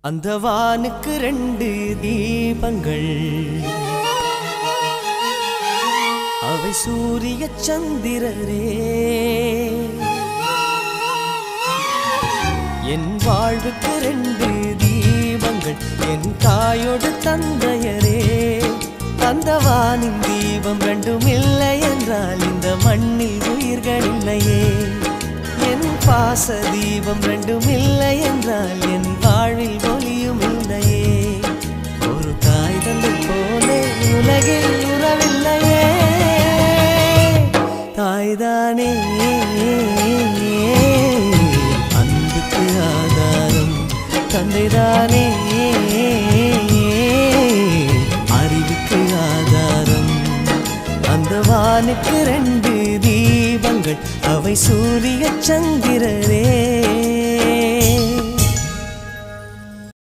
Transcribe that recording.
அந்த வானுக்கு 2 தீபங்கள், அவை சூரிய சந்திரரே. என் வாழ்வுக்கு 2 தீபங்கள், என் தாயோடு தந்தையரே. அந்த வானின் தீபம் 2ம் இல்லை என்றால் இந்த மண்ணில் உயிர்கள் இல்லையே. என் பாச தீபம் 2ம் இல்லை என்றால் என் வாழ்வில் ஒளியும் இல்லையே. ஒரு தாய் தந்தை போலே உலகில் உறவில்லையே. தாய்தானே அன்புக்கு ஆதாரம், தந்தைதானே அறிவுக்கு ஆதாரம். அந்த வானுக்கு 2 தீபங்கள், அவை சூரிய சந்திரரே.